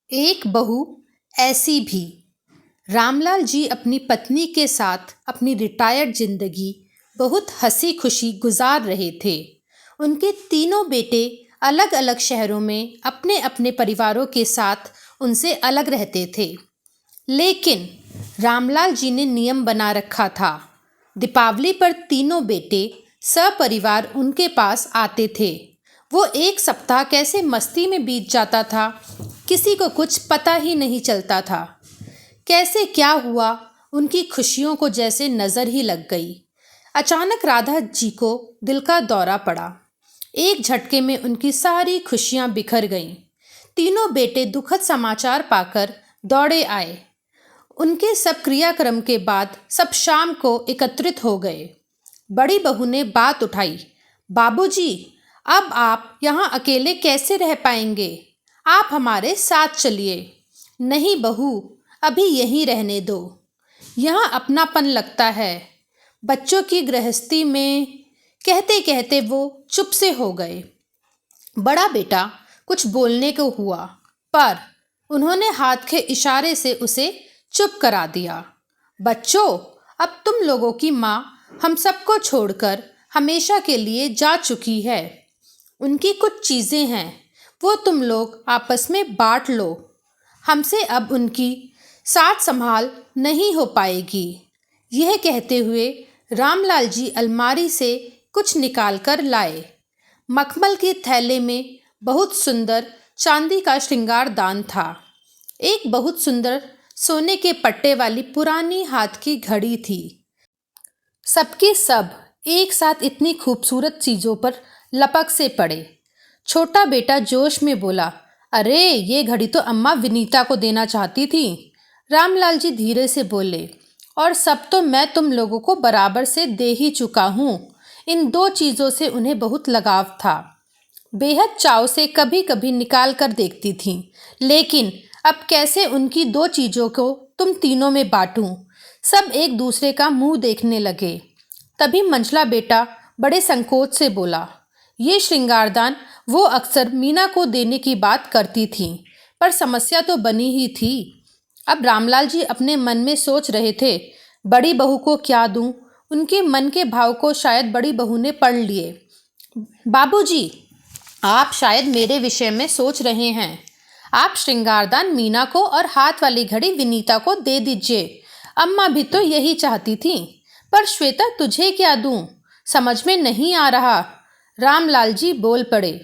एक बहू ऐसी भी। रामलाल जी अपनी पत्नी के साथ अपनी रिटायर्ड जिंदगी बहुत हंसी खुशी गुजार रहे थे। उनके तीनों बेटे अलग अलग शहरों में अपने अपने परिवारों के साथ उनसे अलग रहते थे। लेकिन रामलाल जी ने नियम बना रखा था, दीपावली पर तीनों बेटे सपरिवार उनके पास आते थे। वो एक सप्ताह कैसे मस्ती में बीत जाता था, किसी को कुछ पता ही नहीं चलता था। कैसे क्या हुआ, उनकी खुशियों को जैसे नज़र ही लग गई। अचानक राधा जी को दिल का दौरा पड़ा। एक झटके में उनकी सारी खुशियां बिखर गईं। तीनों बेटे दुखद समाचार पाकर दौड़े आए। उनके सब क्रियाक्रम के बाद सब शाम को एकत्रित हो गए। बड़ी बहू ने बात उठाई, बाबूजी, अब आप यहाँ अकेले कैसे रह पाएंगे? आप हमारे साथ चलिए। नहीं बहू, अभी यहीं रहने दो, यहाँ अपनापन लगता है। बच्चों की गृहस्थी में कहते कहते वो चुप से हो गए। बड़ा बेटा कुछ बोलने को हुआ, पर उन्होंने हाथ के इशारे से उसे चुप करा दिया। बच्चों, अब तुम लोगों की माँ हम सबको छोड़कर हमेशा के लिए जा चुकी है। उनकी कुछ चीज़ें हैं, वो तुम लोग आपस में बांट लो। हमसे अब उनकी साथ संभाल नहीं हो पाएगी। यह कहते हुए रामलाल जी अलमारी से कुछ निकाल कर लाए। मखमल के थैले में बहुत सुंदर चांदी का श्रृंगार दान था। एक बहुत सुंदर सोने के पट्टे वाली पुरानी हाथ की घड़ी थी। सबके सब एक साथ इतनी खूबसूरत चीज़ों पर लपक से पड़े। छोटा बेटा जोश में बोला, अरे ये घड़ी तो अम्मा विनीता को देना चाहती थी। रामलाल जी धीरे से बोले, और सब तो मैं तुम लोगों को बराबर से दे ही चुका हूँ। इन दो चीज़ों से उन्हें बहुत लगाव था। बेहद चाव से कभी कभी निकाल कर देखती थीं, लेकिन अब कैसे उनकी दो चीज़ों को तुम तीनों में बांटूं? सब एक दूसरे का मुंह देखने लगे। तभी मंझला बेटा बड़े संकोच से बोला, ये श्रृंगारदान वो अक्सर मीना को देने की बात करती थी, पर समस्या तो बनी ही थी। अब रामलाल जी अपने मन में सोच रहे थे, बड़ी बहू को क्या दूं? उनके मन के भाव को शायद बड़ी बहू ने पढ़ लिए। बाबूजी, आप शायद मेरे विषय में सोच रहे हैं। आप श्रृंगारदान मीना को और हाथ वाली घड़ी विनीता को दे दीजिए। अम्मा भी तो यही चाहती थी। पर श्वेता, तुझे क्या दूं? समझ में नहीं आ रहा। रामलाल जी बोल पड़े,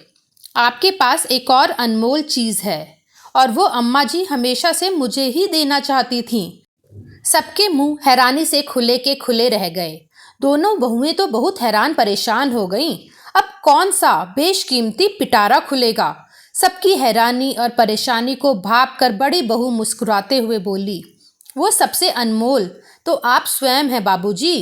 आपके पास एक और अनमोल चीज़ है, और वो अम्मा जी हमेशा से मुझे ही देना चाहती थीं। सबके मुंह हैरानी से खुले के खुले रह गए। दोनों बहुएं तो बहुत हैरान परेशान हो गईं। अब कौन सा बेशकीमती पिटारा खुलेगा? सबकी हैरानी और परेशानी को भाप कर बड़ी बहू मुस्कुराते हुए बोली, वो सबसे अनमोल तो आप स्वयं हैं बाबूजी।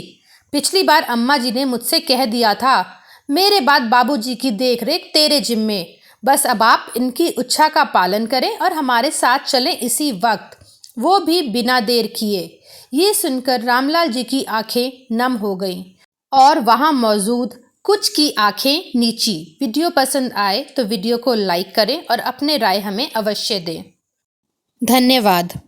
पिछली बार अम्मा जी ने मुझसे कह दिया था, मेरे बाद बाबूजी की देखरेख तेरे जिम्मे। बस अब आप इनकी इच्छा का पालन करें और हमारे साथ चलें इसी वक्त, वो भी बिना देर किए। ये सुनकर रामलाल जी की आंखें नम हो गईं और वहाँ मौजूद कुछ की आंखें नीची। वीडियो पसंद आए तो वीडियो को लाइक करें और अपने राय हमें अवश्य दें। धन्यवाद।